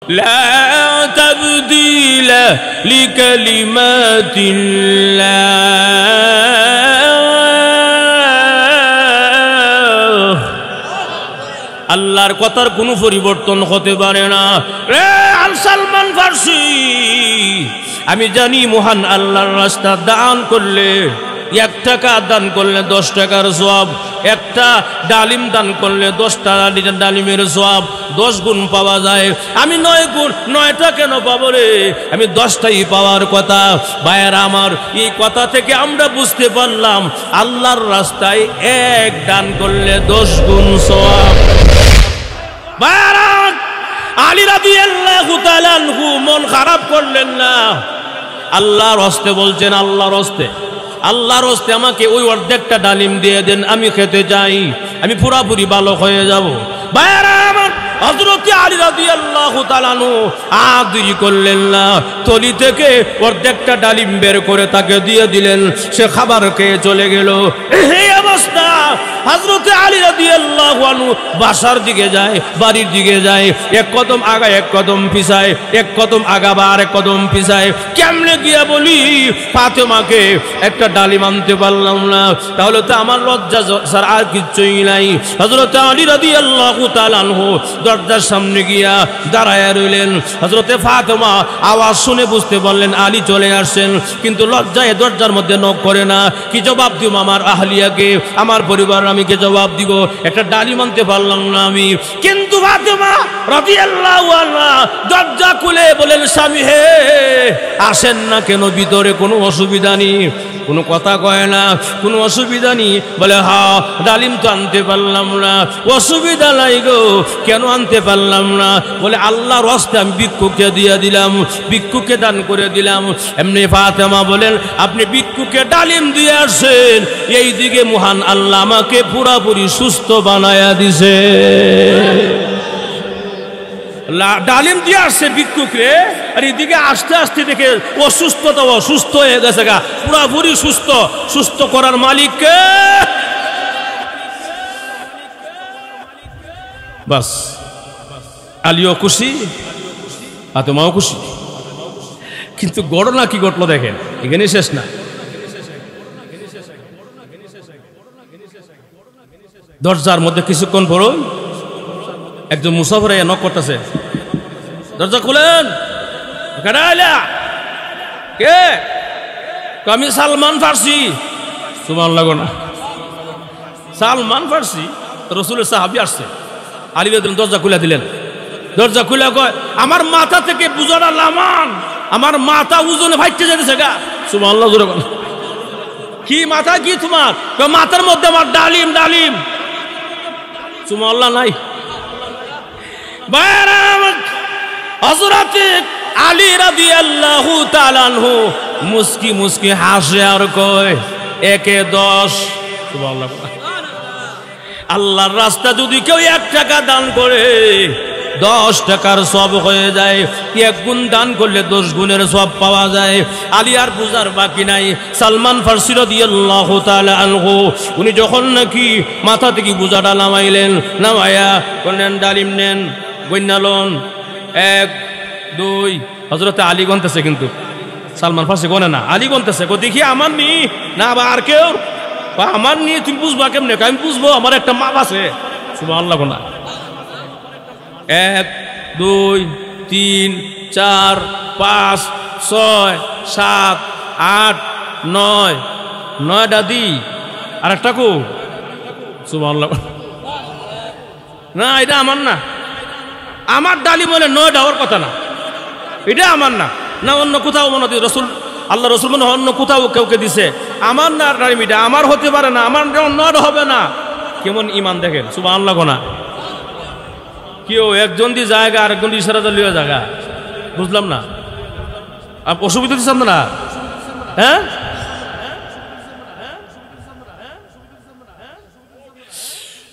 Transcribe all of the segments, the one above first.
লা তাবদীলা লিকালিমাতিল্লাহ, আল্লাহর কথার কোনো পরিবর্তন হতে পারে না। রে সালমান ফারসি, আমি জানি মহান আল্লাহর রাস্তা দান করলে 1 টাকা দান করলে 10 টাকার সওয়াব, একটা ডালিম দান করলে 10টা ডালিমের সওয়াব 10 গুণ পাওয়া যায়। আমি 9টা কেন পাবো রে? আমি 10টাই পাওয়ার কথা। ভাইয়েরা আমার, এই কথা থেকে আমরা বুঝতে পারলাম আল্লাহর রাস্তায় 1 দান করলে 10 গুণ সওয়াব। ভাইয়েরা, আলী রাদিয়াল্লাহু তাআলা আনহু মন খারাপ করলেন না। আল্লাহর হস্তে বলছেন, আল্লাহর হস্তে, আল্লাহর হস্তে আমাকে ওই অর্ধেকটা ডালিম দিয়ে দেন, আমি খেতে চাই, আমি পুরাপুরি ভালো হয়ে যাব। ভাইয়েরা আমার, হযরত আলী রাদিয়াল্লাহু তাআলা আনহু দেরি করলেন না, থলি থেকে অর্ধেকটা ডালিম বের করে তাকে দিয়ে দিলেন। সে খাবার খেয়ে চলে গেল। এই অবস্থা হযরত আলী রাদিয়াল্লাহু আনহু বাসার দিকে যায়, বাড়ির দিকে যায়, 1 কদম আগায় 1 কদম পিছায়, 1 কদম আগাবা আর 1 কদম পিছায়। কেমনে গিয়া বলি ফাতেমাকে একটা ডালিম আনতে পারলাম না, তাহলে তো আমার লজ্জা স্যার আর কিচ্ছুই নাই। হযরত আলী রাদিয়াল্লাহু তাআলা আনহু দরজার সামনে গিয়া দাঁড়ায়া রইলেন। হযরতে ফাতেমা আওয়াজ শুনে বুঝতে পারলেন আলী চলে আসছেন, কিন্তু লজ্জায় দরজার মধ্যে নক করে না। কি জবাব দিব আমার আহলিয়াকে, আমার পরিবার, আমি কে জবাব দিব? একটা ডালিম আনতে পারলাম না আমি। কিন্তু ফাতেমা রাদিয়াল্লাহু আনহা দরজা খুলে বলেন, স্বামী হে, আসেন না কেন ভিতরে? কোনো অসুবিধা নেই। কোনো কথা কয় না, কোনো অসুবিধা নেই। বলে হ্যাঁ, ডালিম তো আনতে পারলাম না। অসুবিধা নাই গো, কেন আনতে পারলাম না? বলে আল্লাহর হস্তে আমি ভিক্ষুককে দিয়ে দিলাম, ভিক্ষুককে দান করে দিলাম। এমনি ফাতেমা বলেন, আপনি ভিক্ষুককে ডালিম দিয়ে আসেন, এই দিকে মহান আল্লাহ আমাকে পুরাপুরি সুস্থ বানায়া দিছে। ডালিম দিয়ে আসছে ভিক্ষুকরে, আর এদিকে আস্তে আস্তে দেখে অসুস্থতা অসুস্থ হয়ে গেছে গা, পুরাপুরি সুস্থ। সুস্থ করার মালিককে বাস। আলীও খুশি, ফাতেমাও খুশি। কিন্তু ঘটনা কি ঘটলো দেখেন, এখানে শেষ না। দরজার মধ্যে কিছুক্ষণ পরই একজন মুসাফির নক করতেছে, দরজা খুলেন। কে? আমি সালমান ফারসি। সুবহানাল্লাহ না, সালমান ফারসি রাসূলের সাহাবী আসছে। আলী রাদিয়াল্লাহু দরজা খুলে দিলেন। দরজা খুলে কয়, আমার মাথা থেকে বুঝাটা লামান, আমার মাথা ওজনে ফাইটে যেতেছে গা। সুবহানাল্লাহ জোরে বলেন। কি মাথা কি তোমার? মাথার মধ্যে আমার ডালিম, ডালিম। সুবহানাল্লাহ নাই। হযরত আলী রাদিয়াল্লাহু তাআলা আনহু মুস্কি মুস্কি হাসে আর কয়, 1-এ 10। সুবহানাল্লাহ। আল্লাহর রাস্তা যদি কেউ 1 টাকা দান করে 10 টাকার সওয়াব হয়ে যায়। 1 গুণ দান করলে 10 গুণের সওয়াব পাওয়া যায়। আলী আর বুঝার বাকি নাই। সালমান ফারসি রাদিয়াল্লাহু তাআলা আনহু উনি যখন নাকি মাথা থেকে বোঝাটা নামাইলেন, নামায়া বললেন, ডালিম নেন, গন্যালন 1 2। হযরতে আলী গনতেছে, কিন্তু সালমান ফারসি গনে না। আলী গনতেছে, দেখি আমার নি না আবার আর কেউ? আমার নিয়ে তুমি বুঝবা কেমনে? আমি বুঝবো, আমার একটা মাপ আছে। সুবহানাল্লাহ না। 1 2 3 4 5 6 7 8 9 9টা দি আর একটা কো। সুবহানাল্লাহ না, এটা আমার না। আমার ডালিম বলে 9টা ওর কথা না, এটা আমার না। না অন্য কোথাও মনে হয় রসুল, আল্লাহ রসুল মনে অন্য কোথাও কেউকে দিছে। আমার না ডালিম, এটা আমার হতে পারে না, আমার 9টা হবে না। কেমন ইমান দেখেন। সুবহানাল্লাহ না। কেউ একজন দিয়ে জায়গা, আরেকজন ইশারা দিলে জায়গা। বুঝলাম না, অসুবিধা দিচ্ছেন না? হ্যাঁ,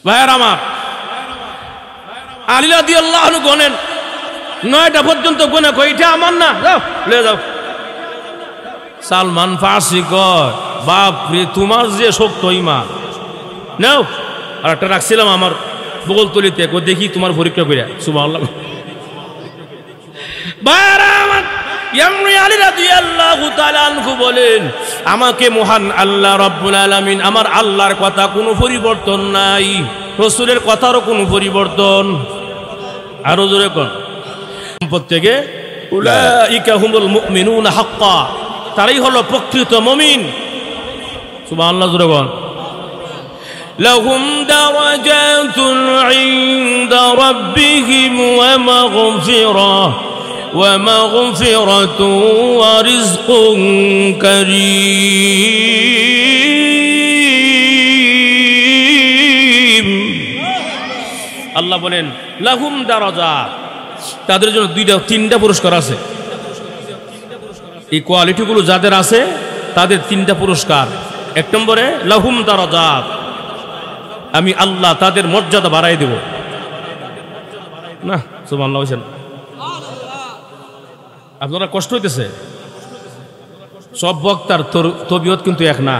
ভাইয়ার আমার, আলী রাদিয়াল্লাহু আনহু গনেন 9টা পর্যন্ত গনে কই, এটা আমার না, যাও লে যাও। সালমান ফারসি কয়, বাপ রে, তোমার যে শক্ত ইমান, নাও। আর একটা রাখছিলাম আমার বগল তলিতে, দেখি তোমার পরীক্ষা করিয়া। সুবহানাল্লাহ। আলী রাদিয়াল্লাহু তাআলা আনহু বলেন, আমাকে মহান আল্লাহ রাব্বুল আলামিন, আমার আল্লাহর কথা কোনো পরিবর্তন নাই, রাসূলের কথারও কোনো পরিবর্তন। আরো জোরে কোন সম্পদ থেকে উলাইকা হুমুল মুমিনুনা হাক্কা, তারাই হলো প্রকৃত মুমিন। সুবহানাল্লাহ জোরে কোন। লাহুম দারাজাতুন ইনদা রাব্বিহিম ওয়া মাগফিরাহ ومغفرة ورزق كريم। আল্লাহ বলেন লাহুম দারাজাত, তাদের জন্য তিনটা পুরস্কার আছে। এই কোয়ালিটিগুলো যাদের আছে তাদের তিনটা পুরস্কার। এক নম্বরে লাহুম দারাজাত, আমি আল্লাহ তাদের মর্যাদা বাড়াই দেব। না সুবহানাল্লাহ বলেন। আপনারা কষ্ট হইতেছে, সব বক্তার তবিয়ত কিন্তু এক না।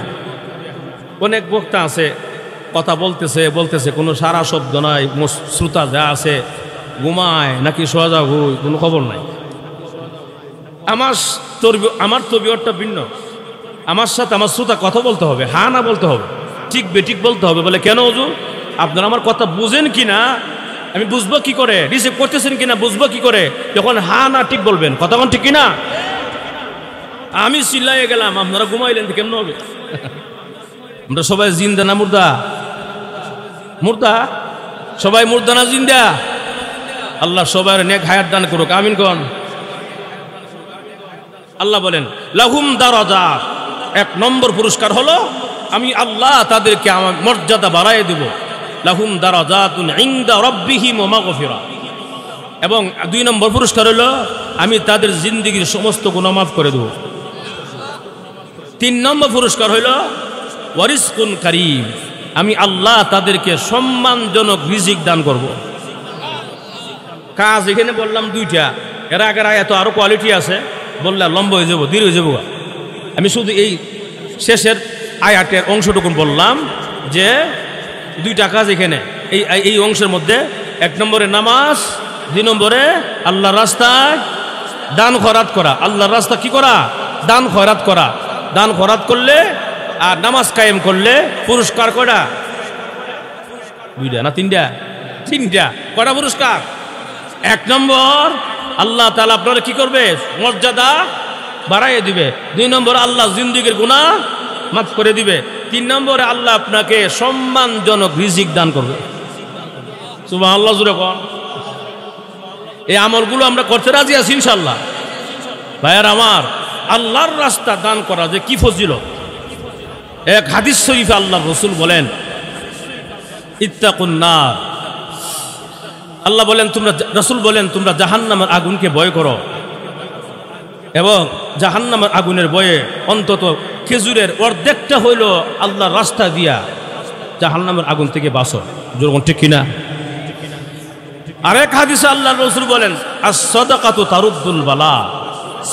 অনেক বক্তা আছে কথা বলতেছে কোনো সারা শব্দ নাই, শ্রোতা যা আছে ঘুমায় নাকি সোজা ঘুই কোনো খবর নাই। আমার তবিয়তটা ভিন্ন। আমার সাথে আমার শ্রোতা কথা বলতে হবে, হা না বলতে হবে, ঠিক বেঠিক বলতে হবে। বলে কেন হুজুর আপনারা আমার কথা বুঝেন কিনা আমি বুঝবো কি করে, রিসিভ করতেছেন কিনা বুঝবো কি করে, যখন হা না ঠিক বলবেন। কতক্ষণ ঠিক কিনা? আমি চিল্লাইয়ে গেলাম, আপনারা ঘুমাইলেন কেমন হবে? আমরা সবাই জিন্দা না মুর্দা? মুর্দা সবাই, মুর্দা না জিন্দা? আল্লাহ সবার নেক হায়াত দান করুক, আমিন কোন। আল্লাহ বলেন লাহুম দারাজাত, এক নম্বর পুরস্কার হলো আমি আল্লাহ তাদেরকে আমার মর্যাদা বাড়ায় দেব। লাহুম দারাজাতুন ইনদা রাব্বিহিম ওয়া মাগফিরা, এবং দুই নম্বর পুরস্কার হলো আমি তাদের জিন্দেগীর সমস্ত গুনাহ মাফ করে দেব। তিন নম্বর পুরস্কার হলো ওয়ারিজকুন কারীম, আমি আল্লাহ তাদেরকে সম্মানজনক রিজিক দান করব। কাজ এখানে বললাম দুইটা, এর আগের আয়াত আরো কোয়ালিটি আছে, বললে লম্বা হয়ে যাব, দীর্ঘ হয়ে যাব। আমি শুধু এই শেষের আয়াতের অংশটুকু বললাম যে দুইটা কাজ এখানে এই অংশের মধ্যে। এক নম্বরে নামাজ, দুই নম্বরে আল্লাহর রাস্তায় দান খয়রাত করা। আল্লাহর রাস্তা কি করা? দান খয়রাত করা। দান খয়রাত করলে আর নামাজ কায়েম করলে পুরস্কার কয়টা? দুইটা না তিনটা? তিনটা। কয়টা পুরস্কার? এক নম্বর আল্লাহ তাআলা আপনারা কি করবে? মর্যাদা বাড়াইয়ে দিবে। দুই নম্বর আল্লাহ জিন্দেগীর গুনাহ মাফ করে দিবে। তিন নম্বরে আল্লাহ আপনাকে সম্মানজনক রিজিক দান করবে। সুবহানাল্লাহ জোরে কোন। এই আমলগুলো আমরা করতে রাজি আছি ইনশাআল্লাহ। ভাইয়ার আমার, আল্লাহর রাস্তা দান করা যে কি ফজিলত। এক হাদিস শরীফে আল্লাহর রাসূল বলেন ইত্তাকুন নার, আল্লাহ বলেন রাসূল বলেন তোমরা জাহান্নামের আগুনকে ভয় করো, এবং জাহান্নামের আগুনের ভয়ে অন্তত খেজুরের অর্ধেকটা হইল আল্লাহর রাস্তা দিয়া জাহান্নামের আগুন থেকে বাঁচো। যেরকম ঠিক কিনা? আরেক হাদিসে আল্লাহর রাসূল বলেন আস-সাদাকাতু তারুদ্দুল বালা,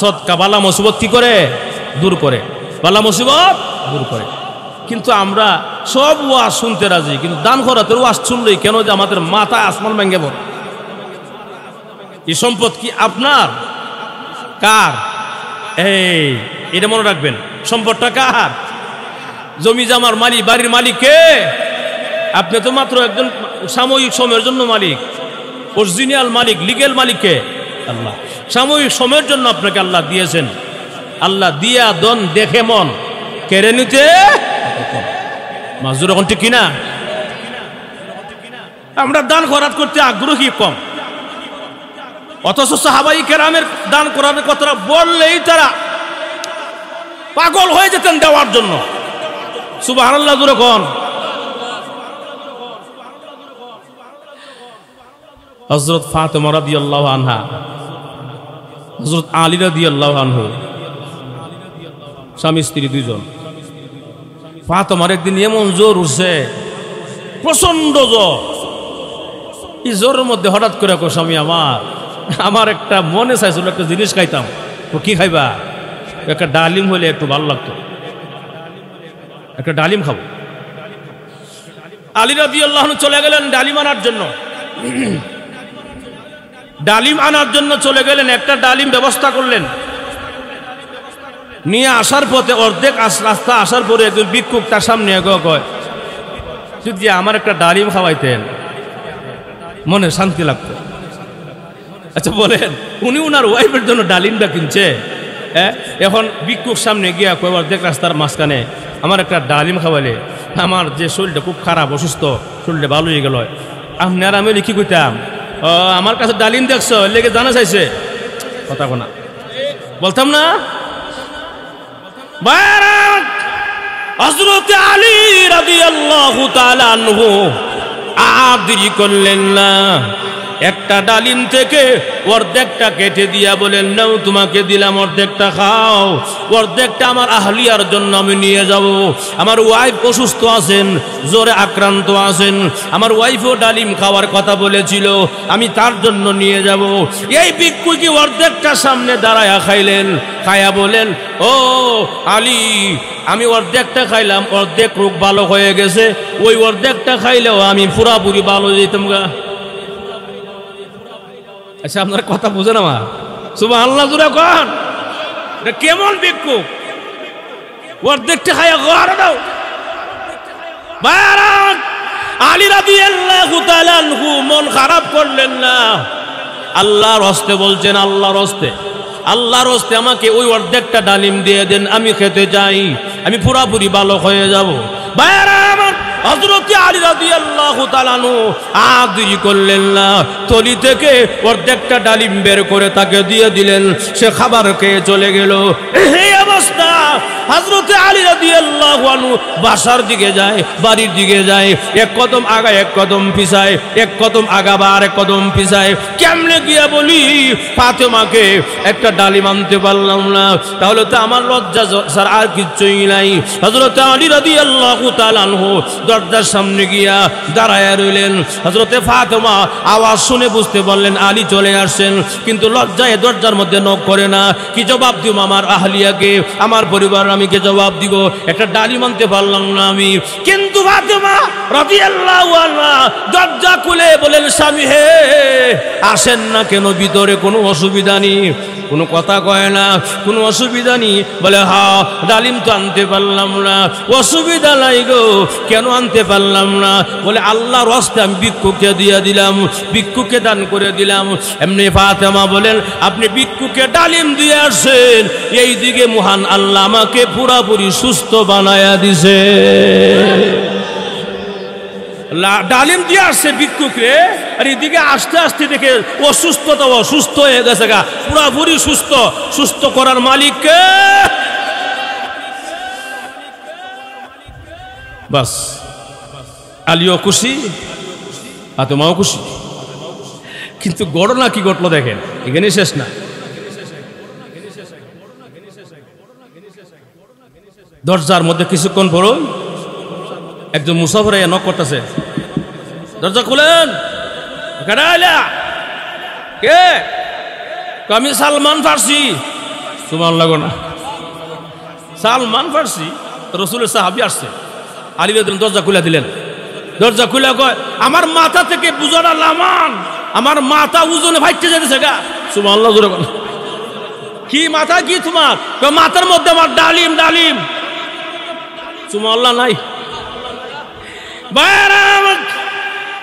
সদকা বালা মুসিবত কি করে? দূর করে। বালা মুসিবত দূর করে। কিন্তু আমরা সব ওয়াজ শুনতে রাজি, কিন্তু দান খয়রাতের ওয়াজ শুনলেই কেন যে আমাদের মাথায় আসমান ভেঙে পড়ে। এই সম্পদ কি আপনার? কার? এই এটা মনে রাখবেন, সম্পদটা কার? জমি জামার মালিক, বাড়ির মালিক কে? আপনি তো মাত্র একজন সাময়িক সময়ের জন্য মালিক। অরিজিনাল মালিক, লিগেল মালিক কে? আল্লাহ। সাময়িক সময়ের জন্য আপনাকে আল্লাহ দিয়েছেন। আল্লাহ দিয়া দন দেখে মন কেড়ে নিতে মাজুর এখন ঠিক কিনা? আমরা দান খয়রাত করতে আগ্রহী কম, অথচ সাহাবায়ে কেরামের দান করার কথা বললেই তারা পাগল হয়ে যেতেন দেওয়ার জন্য। সুবহানাল্লাহ জোরে কোন। হযরত ফাতেমা রাদিয়াল্লাহু আনহা, হযরত আলী রাদিয়াল্লাহু আনহু, স্বামী স্ত্রী দুইজন। ফাতেমার একদিন এমন জ্বর উঠছে, প্রচন্ড জ্বর। এই জ্বরের মধ্যে হঠাৎ করে কো স্বামী আমার একটা মনে চাইছিল একটা জিনিস খাইতাম। তো কি খাইবা? একটা ডালিম হইলে একটু ভালো লাগতো, একটা ডালিম খাবো। আলী রাদিয়াল্লাহু আনহু চলে গেলেন ডালিম আনার জন্য। ডালিম আনার জন্য চলে গেলেন, একটা ডালিম ব্যবস্থা করলেন। নিয়ে আসার পথে অর্ধেক রাস্তা আসার পরে একজন ভিক্ষুক তার সামনে কয়, যদি আমার একটা ডালিম খাওয়াইতেন মনে শান্তি লাগতো। আচ্ছা বলেন, উনি উনার ওয়াইফের জন্য ডালিমটা কিনছে, এখন ভিক্ষুক সামনে গিয়া কয় অর্ধেক রাস্তার মাঝখানে আমার একটা ডালিম খাওয়াইলে আমার যে শরীরটা খুব খারাপ, অসুস্থ, শরীরটা ভালো হয়ে গেল, আপনি আর আমি কি কইতাম, আমার কাছে ডালিম দেখছো লেগে জানা চাইছে, কথা কোনা বলতাম না। হযরত আলী রাদিয়াল্লাহু তাআলা আনহু আর দেরি করলেন না, একটা ডালিম থেকে অর্ধেকটা কেটে দিয়া বলেন, নাও তোমাকে দিলাম, অর্ধেকটা খাও, অর্ধেকটা আমার আহলিয়ার জন্য আমি নিয়ে যাব। আমার ওয়াইফ অসুস্থ আছেন, জ্বরে আক্রান্ত আছেন, আমার ওয়াইফও ডালিম খাওয়ার কথা বলেছিল, আমি তার জন্য নিয়ে যাব। এই ভিক্ষুকি অর্ধেকটা সামনে দাঁড়ায়া খাইলেন, খায়া বলেন, ও আলী, আমি অর্ধেকটা খাইলাম, অর্ধেক রোগ ভালো হয়ে গেছে, ওই অর্ধেকটা খাইলেও আমি পুরাপুরি ভালো যেতাম গা। আচ্ছা আপনার কথা বুঝে না, সুবহানাল্লাহ জোরে কোন, এটা কেমন ভিক্ষুক? অর্ধেকটা খাইয়া ঘরে দাও। আলী রাদিয়াল্লাহু তাআলা আনহু মন খারাপ করলেন না, আল্লাহর হস্তে বলছেন, আল্লাহর হস্তে, আল্লাহর হস্তে আমাকে ওই অর্ধেকটা ডালিম দিয়ে দেন, আমি খেতে চাই, আমি পুরাপুরি ভালো হয়ে যাব। ভাইরা আমার, হযরত আলী রাদিয়াল্লাহু তাআলা আনহু আর দেরি করলেন না, থলি থেকে অর্ধেকটা ডালিম বের করে তাকে দিয়ে দিলেন, সে খাবার খেয়ে চলে গেল। এই অবস্থা হযরত আলী রাদিয়াল্লাহু আনহু বাসার দিকে যায়, বাড়ির দিকে যায়, এক কদম আগায় এক কদম পিছায়, এক কদম আগাবার এক কদম পিছায়। কেমনে গিয়া বলি ফাতেমাকে একটা ডালিম আনতে পারলাম না, তাহলে তো আমার লজ্জা স্যার আর কিচ্ছুই নাই। হযরত আলী রাদিয়াল্লাহু তাআলা আনহু দরজার সামনে গিয়া দাঁড়ায়া রইলেন। হযরতে ফাতেমা আওয়াজ শুনে বুঝতে পারলেন আলী চলে আসছেন, কিন্তু লজ্জায় দরজার মধ্যে নক করে না। কি জবাব দিব আমার আহলিয়াকে, আমার পরিবার, আমি কে জবাব দিব? একটা ডালিম আনতে পারলাম না আমি। কিন্তু ফাতেমা রাদিয়াল্লাহু আনহা দরজা খুলে বলেন, স্বামী হে, আসেন না কেন ভিতরে? কোনো অসুবিধা নেই। কোনো কথা কয় না, কোনো অসুবিধা নেই। বলে, হ্যাঁ ডালিম তো আনতে পারলাম না। অসুবিধা নাই গো, কেন আনতে পারলাম না? বলে, আল্লাহর হস্তে আমি ভিক্ষুকে দিয়ে দিলাম, ভিক্ষুকে দান করে দিলাম। এমনি ফাতেমা বলেন, আপনি ভিক্ষুকে ডালিম দিয়ে আসছেন, এই দিকে মহান আল্লাহ আমাকে পুরাপুরি সুস্থ বানায়া দিছে। ডালিম দিয়ে আসছে ভিক্ষুকে, আর এদিকে আস্তে আস্তে দেখে অসুস্থতা অসুস্থ হয়ে গেছে গা, পুরাপুরি সুস্থ। সুস্থ করার মালিককে বাস আলীও খুশি, ফাতেমাও খুশি। কিন্তু ঘটনা কি ঘটলো দেখেন, এখানে শেষ না। দরজার মধ্যে কিছুক্ষণ পরই একজন মুসাফির নক করতেছে, দরজা খুলেন। কে? আমি সালমান ফার্সি। সুবহানাল্লাহ না, সালমান ফার্সি রাসূলের সাহাবী আসছে। আলী রাদিয়াল্লাহু দরজা খুলে দিলেন। দরজা খুলে কয়, আমার মাথা থেকে বুঝাটা লামান, আমার মাথা ওজনে ভাইতে যেতেছে গা। সুবহানাল্লাহ জোরে বল। কি মাথা কি তোমার? মাথার মধ্যে আমার ডালিম, ডালিম। সুবহানাল্লাহ নাই।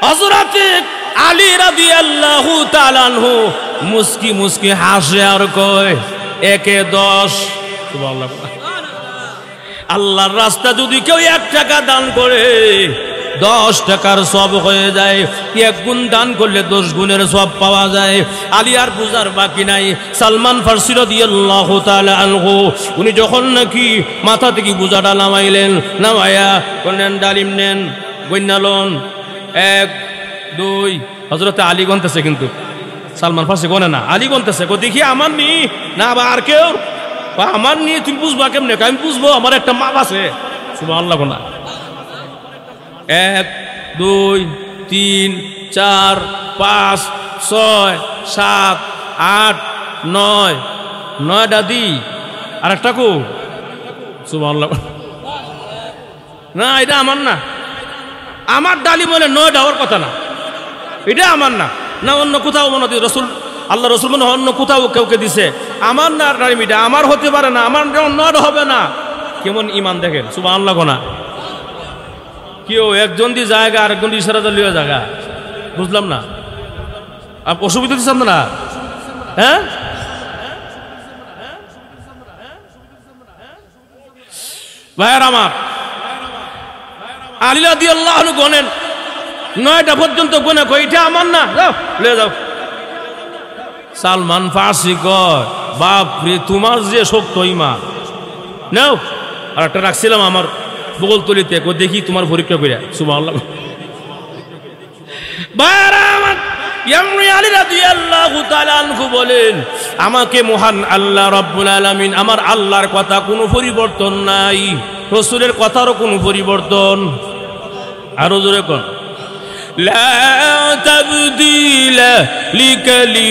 হযরত আলী রাদিয়াল্লাহু তাআলা আনহু মুস্কি মুস্কি হাসে আর কয়, একে 10। সুবহানাল্লাহ। আল্লাহর রাস্তা যদি কেউ 1 টাকা দান করে 10 টাকার সব হয়ে যায়, 1 গুণ দান করলে 10 গুণের সব পাওয়া যায়। আলী আর বুঝার বাকি নাই। সালমান ফার্সি রাদিয়াল্লাহু তাআলা আনহু উনি যখন নাকি মাথা থেকে বোঝাটা নামাইলেন, নামায়া বললেন, ডালিম নেন, গন্যালন 1 2। হযরত আলী গনতেছে, কিন্তু সালমান ফার্সি গনে না। আলী গনতেছে, দেখি আমার নি না আর কেউ, আমার নিয়ে তুমি বুঝবা কেমনে? আমি বুঝবো, আমার একটা মাপ আছে। সুবহানাল্লাহ না। 1 2 3 4 5 6 7 8 9 9টা দি, আর একটা কো। সুবহানাল্লাহ না, এটা আমার না। আমার ডালিম বলে 9টা, ওর কথা না, এটা আমার না। না অন্য কোথাও মনে হয় রাসূল আল্লাহ রসুল মনে অন্য কোথাও কাউকে দিছে, আমার না মিটা আমার হতে পারে না, আমার অন্য হবে না। কেমন ইমান দেখেন, সুবহানাল্লাহ গোনা। কেউ একজন দিয়ে জায়গা আরেকজন ইশারা লিয়ে জায়গা, বুঝলাম না অসুবিধা দিচ্ছেন না? হ্যাঁ, ভাইয়ার আমার, আলী রাদিয়াল্লাহু আনহু গনেন 9টা পর্যন্ত গোনা, কইটা আমার না, যাও লিয়ে যাও। সালমান ফার্সি কয়, বাপ রে তোমার যে শক্ত ইমান, নাও। আর একটা রাখছিলাম আমার বগল তলিতে, দেখি তোমার পরীক্ষা করিয়া। সুবহানাল্লাহ। আলী রাদিয়াল্লাহু তাআলা আনহু বলেন, আমাকে মহান আল্লাহ রাব্বুল আলামিন, আমার আল্লাহর কথা কোনো পরিবর্তন নাই, রাসূলের কথারও কোনো পরিবর্তন। আরো জোরে কোন, লা তাবদীলা লিকালিমাতিল্লাহ,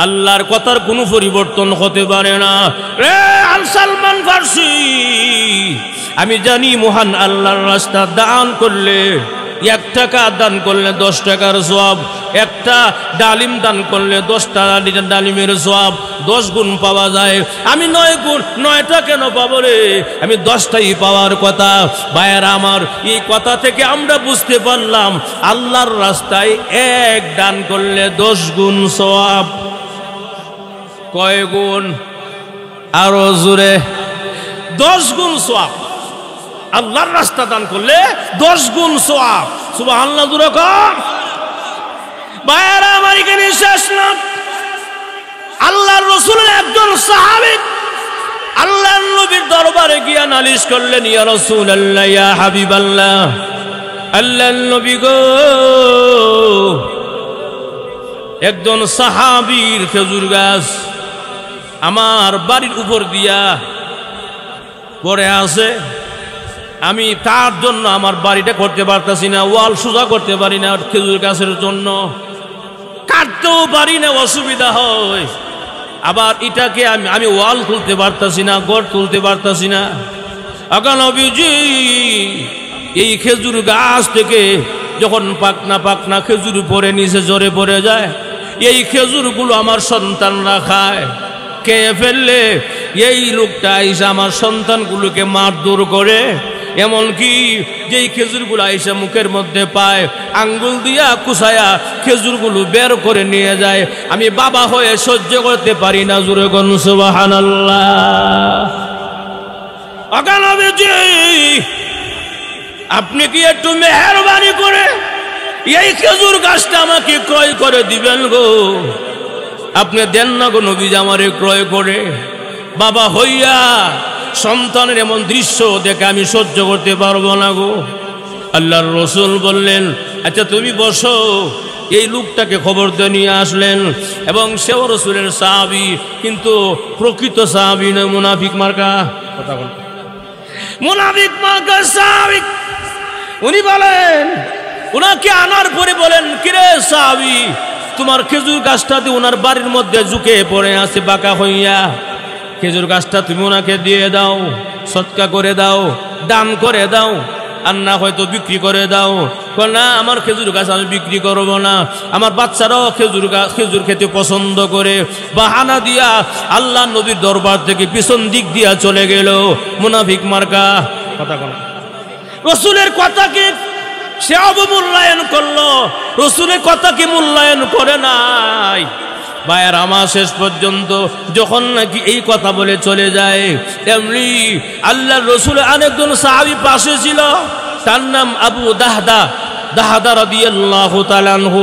আল্লাহর কথার কোনো পরিবর্তন হতে পারে না। রে আল সালমান ফার্সি, আমি জানি মহান আল্লাহর রাস্তা দান করলে, 1 টাকা দান করলে 10 টাকার সওয়াব, একটা ডালিম দান করলে 10টা ডালিমের সওয়াব 10 গুণ পাওয়া যায়। আমি 9 গুণ, 9টা কেন পাবো রে, আমি 10টাই পাওয়ার কথা। ভাইয়েরা আমার, এই কথা থেকে আমরা বুঝতে পারলাম আল্লাহর রাস্তায় 1 দান করলে 10 গুণ সওয়াব। কয় গুণ? আরো জোরে, 10 গুণ সওয়াব। আল্লাহর রাস্তা দান করলে 10 গুণ সওয়াব। সুবহানাল্লাহ জোরে কর। ভাইয়ারা আমার, এখানে শেষ না। আল্লাহর রাসূলের একজন সাহাবী আল্লাহর নবীর দরবারে গিয়া নালিশ করলেন, ইয়া রাসূলুল্লাহ, ইয়া হাবিবাল্লাহ, আল্লাহর নবী গো, একজন সাহাবীর খেজুর গাছ আমার বাড়ির উপর দিয়া পড়ে আছে, আমি তার জন্য আমার বাড়িটা করতে পারতাছি না, ওয়াল সোজা করতে পারি না, খেজুর গাছের জন্য কাটতেও পারি না, অসুবিধা হয়। আবার এটাকে আমি ওয়াল তুলতে পারতাছি না, গড় তুলতে পারতাছি না। আকা নবীজি, এই খেজুর গাছ থেকে যখন পাকনা খেজুর পরে নিচে জোরে পড়ে যায়, এই খেজুরগুলো আমার সন্তানরা খায়, খেয়ে ফেললে এই লোকটা এসে আমার সন্তানগুলোকে মারধর করে, এমনকি যেই খেজুরগুলো আইসা মুখের মধ্যে পায়, আঙ্গুল দিয়া কুচায়া খেজুরগুলো বের করে নিয়ে যায়। আমি বাবা হয়ে সহ্য করতে পারি না। জোরে কোন সুবহানাল্লাহ। অকালবেজি, আপনি কি একটু মেহেরবানি করে এই খেজুর গাছটা আমাকে ক্রয় করে দিবেন গো? আপনি দেন না গো নবী, আমারে ক্রয় করে। বাবা হইয়া সন্তানের এমন দৃশ্য দেখে আমি সহ্য করতে পারবো না গো। আল্লাহর রাসূল বললেন, আচ্ছা তুমি বসো। এই লোকটাকে খবর দিয়ে নিয়ে আসলেন, এবং সেও রাসূলের সাহাবী, কিন্তু প্রকৃত সাহাবী নয়, মুনাফিক মার্কা। কথা বল, মুনাফিক মার্কা সাহাবী। উনি বলেন, উনাকে আনার পরে বলেন, কিরে সাহাবী, তোমার খেজুর গাছটাতে ওনার বাড়ির মধ্যে ঝুঁকে পড়ে আছে বাঁকা হইয়া, খেজুর গাছটা তুমি ওনাকে দিয়ে দাও, সৎকা করে দাও, দান করে দাও, আর না হয়তো বিক্রি করে দাও। না, আমার খেজুর গাছ আমি বিক্রি করবো না, আমার বাচ্চারাও খেজুর খেতে পছন্দ করে। বাহানা দিয়া আল্লাহ নবীর দরবার থেকে পিছন দিক দিয়া চলে গেল। মুনাফিক মার্কা। কথা বল, রাসূলের কথাকে সে অবমূল্যায়ন করলো, রাসূলের কথাকে মূল্যায়ন করে নাই। ভাইয়ের আমার, শেষ পর্যন্ত যখন নাকি এই কথা বলে চলে যায়, এমনি আল্লাহর রাসূল আরেকজন সাহাবী পাশে ছিল, তার নাম আবু দাহদা রাদিয়াল্লাহু তাআলা আনহু।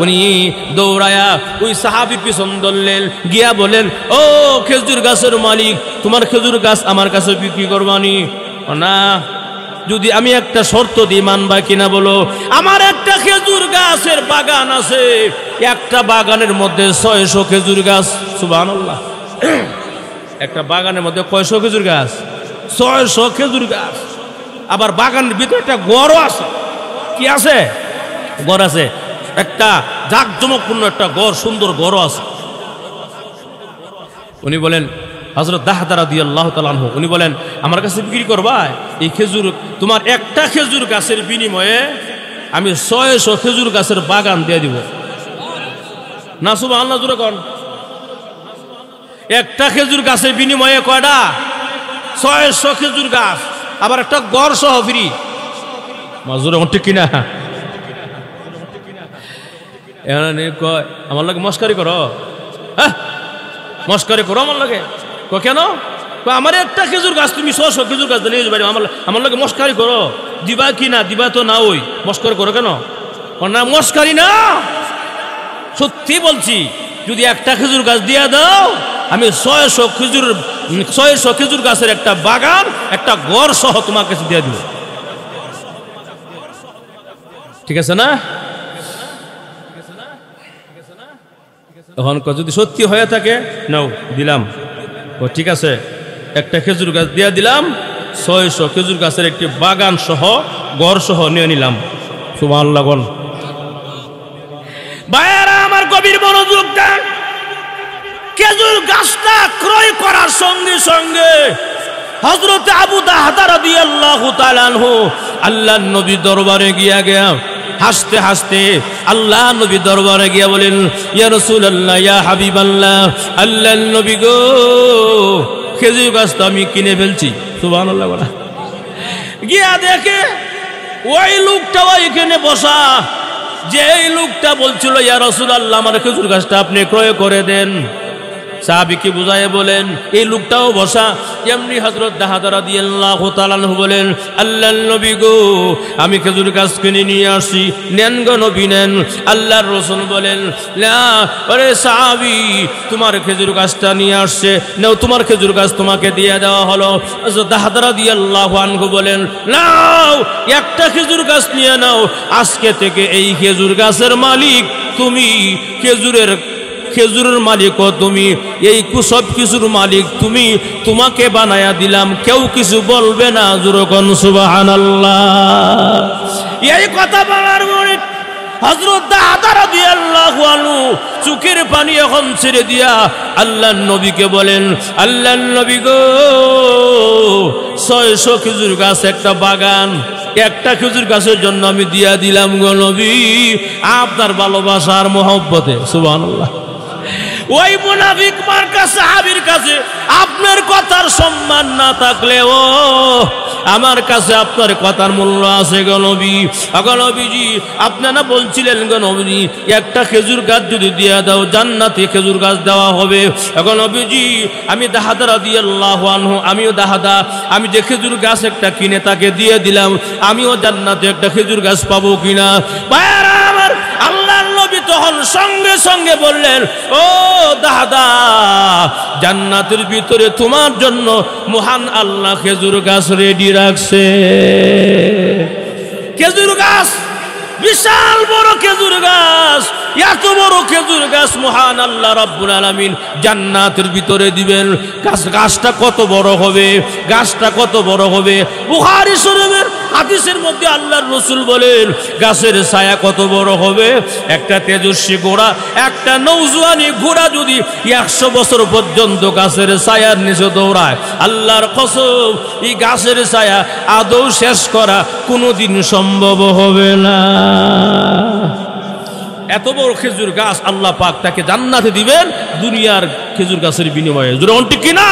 উনি দৌড়ায়া ওই সাহাবীর পিছন ধরলেন, গিয়া বলেন, ও খেজুর গাছের মালিক, তোমার খেজুর গাছ আমার কাছে বিক্রি করবানি? না, যদি আমি একটা শর্ত দিই মানবা কিনা বলো? আমার একটা খেজুর গাছের বাগান আছে, একটা বাগানের মধ্যে 600 খেজুর গাছ। সুবহানাল্লাহ। একটা বাগানের মধ্যে কয়শো খেজুর গাছ? 600 খেজুর গাছ। আবার বাগানের ভিতরে একটা গড়ও আছে। কি আছে? গড় আছে, একটা জাঁকজমকপূর্ণ একটা গড়, সুন্দর গড়ও আছে। উনি বলেন, হযরত দাহদা রাদিয়াল্লাহু তাআলা আনহু উনি বলেন আমার কাছে বিক্রি করবা এই খেজুর, তোমার একটা খেজুর গাছের বিনিময়ে আমি 600 খেজুর গাছের বাগান দিয়ে দিব। না সুবহানাল্লাহ জোরে কোন। একটা খেজুর গাছের বিনিময়ে কয়টা? 600 খেজুর গাছ, আবার একটা গড় সহ ফ্রি। মাজুরে ঠিক কিনা? কয় আমার লাগে মস্কারি করো, হ্যাঁ মস্কারি করো আমার লাগে। কেন? আমার একটা খেজুর গাছ তুমি 600 খেজুর গাছ নিয়ে যাবে, আমার লাগে মস্কারি করো। দিবা কি না? দিবা তো না, ওই মস্কারি করো কেন? না মস্কারি না, সত্যি বলছি, যদি একটা খেজুর গাছ দিয়ে দাও আমি 600 খেজুর গাছের একটা বাগান, একটা ঘর সহ তোমার কাছে দিয়ে দিব। ঠিক আছে না? এখন যদি সত্যি হয়ে থাকে নাও দিলাম, ও ঠিক আছে, একটা খেজুর গাছ দিয়ে দিলাম, 600 খেজুর গাছের একটি বাগান সহ ঘর সহ নিয়ে নিলাম। সুবহানাল্লাহ বল। ভাইয়ারা আমার গভীর মনোযোগ দেন। খেজুর গাছটা ক্রয় করার সঙ্গে সঙ্গে হযরত আবু দাহদা রাদিয়াল্লাহু তাআলা আনহু আল্লাহর নবী দরবারে গিয়া হাসতে হাসতে আল্লাহ নবী দরবারে গিয়া বলেন, ইয়া রাসূলুল্লাহ, ইয়া হাবিবাল্লাহ, আল্লাহর নবী গো, খেজুর গাছটা আমি কিনে ফেলছি। সুবহানাল্লাহ বলা। গিয়া দেখে ওই লোকটা ওইখানে বসা, যে এই লোকটা বলছিল ইয়া রাসূলুল্লাহ আমার খেজুর গাছটা আপনি ক্রয় করে দেন। সাহাবীকে বুঝায় বলেন, এই লোকটাও বসা। এমনি হযরত দাহদা রাদিয়াল্লাহু তাআলা আনহু বলেন, আল্লাহর নবী গো, আমি খেজুর গাছ কিনে নিয়ে আসি, নেন গো নবী নেন। আল্লাহর রাসূল বলেন, না আরে সাহাবী, তোমার খেজুর গাছটা নিয়ে আসছে, নাও তোমার খেজুর গাছ তোমাকে দিয়ে দেওয়া হলো। হযরত দাহদা রাদিয়াল্লাহু আনহু বলেন, নাও একটা খেজুর গাছ নিয়ে নাও, আজকে থেকে এই খেজুর গাছের মালিক তুমি, খেজুরের মালিক ও তুমি, এই সব কিছুর মালিক তুমি, তোমাকে বানায়া দিলাম, কেউ কিছু বলবে না। যুরকন সুবহানাল্লাহ। এই কথা বলার পরে হযরত দাহদা রাদিয়াল্লাহু আনহু চোখের পানি এখন ছেড়ে দিয়া আল্লাহর নবীকে বলেন, আল্লাহর নবী গো, 600 খেজুর গাছ একটা বাগান, একটা খেজুর গাছের জন্য আমি দিয়া দিলাম গো নবী, আপনার ভালোবাসার মহব্বতে। সুবহানাল্লাহ। ওই মুনাফিক মার্কা সাহাবীর কাছে আপনার কথার সম্মান না থাকলেও আমার কাছে আপনার কথার মূল্য আছে গো নবী। গো নবীজি, আপনারা বলছিলেন গো নবী একটা খেজুর গাছ যদি দিয়ে দাও জান্নাতে খেজুর গাছ দেওয়া হবে। গো নবীজি, আমি দাহদা রাদিয়াল্লাহু আনহু, আমিও দাহদা, আমি যে খেজুর গাছ একটা কিনে তাকে দিয়ে দিলাম, আমিও জান্নাতে একটা খেজুর গাছ পাবো কিনা? ভাইয়ারা আমার, আল্লাহর নবী তখন সঙ্গে সঙ্গে বললেন, ও দাহদা, জান্নাতের ভিতরে তোমার জন্য মহান আল্লাহ খেজুর গাছ রেডি রাখছে। খেজুর গাছ, বিশাল বড় খেজুর গাছ, এত বড় খেজুর গাছ মহান আল্লাহ রাব্বুল আলামিন জান্নাতের ভিতরে দিবেন। গাছটা কত বড় হবে, গাছটা কত বড় হবে। বুখারী শরীফের হাদিসের মধ্যে আল্লাহর রাসূল বলেন, গাছের ছায়া কত বড় হবে। একটা তেজস্বী ঘোড়া, একটা নওজোয়ানি ঘোড়া যদি 100 বছর পর্যন্ত গাছের ছায়ার নিচে দৌড়ায়, আল্লাহর কসম, এই গাছের ছায়া আদৌ শেষ করা কোনোদিন সম্ভব হবে না। এত বড় খেজুর গাছ আল্লাহ পাক তাকে জান্নাতে দিবেন দুনিয়ার খেজুর গাছের বিনিময়ে। জোরে ঠিক কিনা?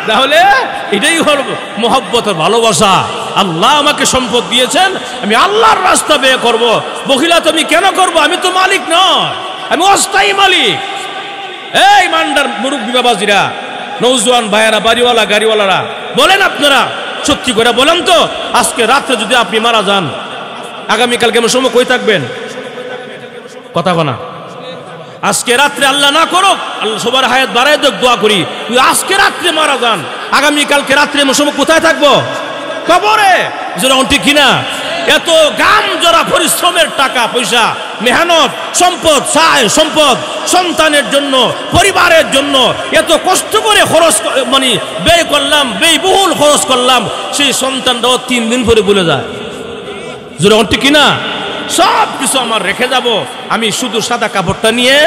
তাহলে এটাই হল মহব্বতের ভালোবাসা। আল্লাহ আমাকে সম্পদ দিয়েছেন, আমি আল্লাহর রাস্তা ব্যয় করব। বখিলা তুমি কেন করব? আমি তো মালিক নয়, আমি অস্থায়ী মালিক। এই মান্ডার মুরব্বী বাবাজিরা, নওজোয়ান ভাইয়েরা, বাড়িওয়ালা গাড়িওয়ালারা, বলেন আপনারা সত্যি করে বলেন তো, আজকে রাত্রে যদি আপনি মারা যান, আগামীকাল কেমন সময় কই থাকবেন? কথা বলা। আজকে রাত্রে আল্লাহ না করুক, আল্লাহ সবার হায়াত বাড়ায় দেখ, দোয়া করি, তুই আজকে রাত্রে মারা যান, আগামীকালকে রাত্রে সময় কোথায় থাকবো? কবরে। যেটা ঠিক কিনা? এত গাম জোড়া পরিশ্রমের টাকা পয়সা, মেহনত, সম্পদ, সম্পদ, সন্তানের জন্য, পরিবারের জন্য এত কষ্ট করে খরচ মানে ব্যয় করলাম, ব্যয়বহুল খরচ করলাম, সেই সন্তানটাও 3 দিন পরে ভুলে যায়। যেটা ঠিক কিনা? সব কিছু আমার রেখে যাব, আমি শুধু সাদা কাপড়টা নিয়ে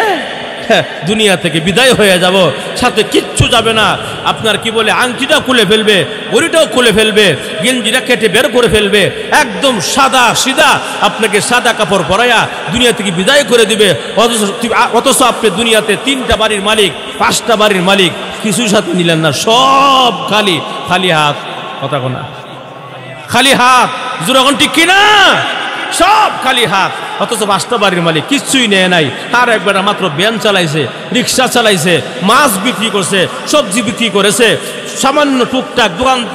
দুনিয়া থেকে বিদায় হয়ে যাব, সাথে কিচ্ছু যাবে না। আপনার কি বলে আংটিটা খুলে ফেলবে, ঘড়িটাও খুলে ফেলবে, গেঞ্জিটা কেটে বের করে ফেলবে, একদম সাদা সিধা আপনাকে সাদা কাপড় পরাইয়া দুনিয়া থেকে বিদায় করে দিবে। অথচ আপনি দুনিয়াতে 3টা বাড়ির মালিক, 5টা বাড়ির মালিক, কিছুই সাথে নিলেন না, সব খালি হাত। কথা কোনা খালি হাত, যখন ঠিক কিনা, সব খালি হাত। অথচ 5টা বাড়ির মালিক কিচ্ছুই নেয় নাই। তার একবার মাত্র ভ্যান চালাইছে, রিক্সা চালাইছে, মাছ বিক্রি করছে, সবজি বিক্রি করেছে, সামান্য টুকটাক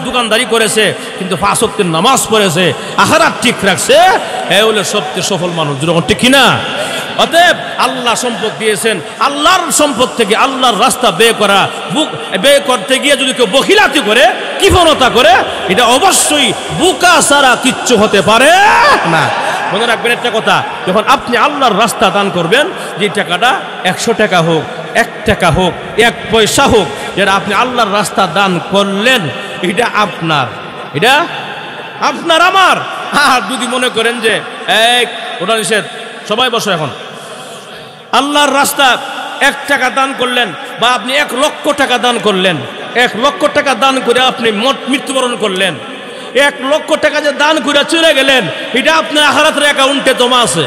দোকানদারি করেছে, কিন্তু 5 ওয়াক্তের নামাজ পড়েছে, আখিরাত ঠিক রাখছে। এ হলো সবচেয়ে সফল মানুষ, যখন ঠিক কিনা। অতএব আল্লাহ সম্পদ দিয়েছেন, আল্লাহর সম্পদ থেকে আল্লাহর রাস্তা ব্যয় করতে গিয়ে যদি কেউ বখিলাতি করে, কৃপণতা করে, এটা অবশ্যই বুকা ছাড়া কিচ্ছু হতে পারে না। মনে রাখবেন একটা কথা, যখন আপনি আল্লাহর রাস্তা দান করবেন, যে টাকাটা 100 টাকা হোক, 1 টাকা হোক, 1 পয়সা হোক, যেটা আপনি আল্লাহর রাস্তা দান করলেন, এটা আপনার আমার। আর যদি মনে করেন যে ওটা নিষেধ, সবাই বসো এখন, আল্লাহর রাস্তা 1 টাকা দান করলেন, বা আপনি 1 লক্ষ টাকা দান করলেন, 1 লক্ষ টাকা দান করে আপনি মৃত্যুবরণ করলেন, 1 লক্ষ টাকা যে দান করে চলে গেলেন, এটা আপনার আখিরাতের অ্যাকাউন্টে জমা আছে,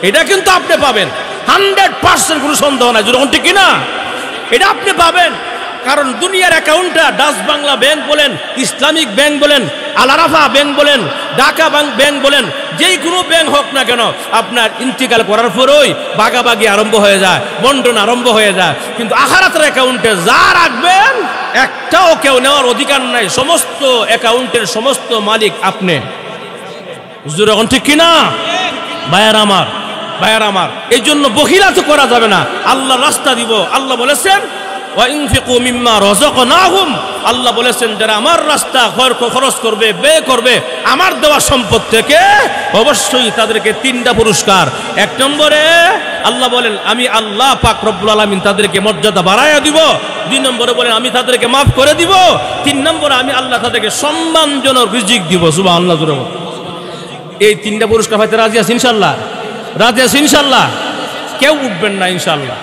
এটা কিন্তু আপনি পাবেন 100%, কোনো সন্দেহ নাই, যখন ঠিক কিনা, এটা আপনি পাবেন। কারণ দুনিয়ার অ্যাকাউন্টটা ডাচ বাংলা ব্যাংক বলেন, ইসলামিক ব্যাংক বলেন, আল আরাফা ব্যাংক বলেন, ঢাকা ব্যাংক বলেন, যেই কোনো ব্যাংক হোক না কেন, আপনার ইন্তিকাল করার পরই ভাগাভাগি আরম্ভ হয়ে যায়, বন্টন আরম্ভ হয়ে যায়। কিন্তু আখিরাতের অ্যাকাউন্টে যা রাখবেন, একটাও কেউ নেওয়ার অধিকার নাই, সমস্ত অ্যাকাউন্টের সমস্ত মালিক আপনি। যখন ঠিক কিনা ভাইয়ার আমার, এই জন্য বখিলাতি করা যাবে না, আল্লাহ রাস্তা দিব। আল্লাহ বলেছেন ওয়াইনফিকু মিম্মা রাযাকনাহুম, আল্লাহ বলেছেন যারা আমার রাস্তা খরচ করবে, ব্যয় করবে আমার দেওয়া সম্পদ থেকে, অবশ্যই তাদেরকে 3টা পুরস্কার। 1 নম্বরে আল্লাহ বলেন আমি আল্লাহ পাক রব্বুল আলামিন তাদেরকে মর্যাদা বাড়াইয়া দিব। 2 নম্বরে বলেন আমি তাদেরকে মাফ করে দিব। 3 নম্বরে আমি আল্লাহ তাদেরকে সম্মানজনক রিজিক দিব। সুবহানাল্লাহ। এই 3টা পুরস্কার পাইতে রাজি আছেন ইনশাআল্লাহ? রাজি আছেন ইনশাআল্লাহ? কেউ উঠবেন না ইনশাআল্লাহ।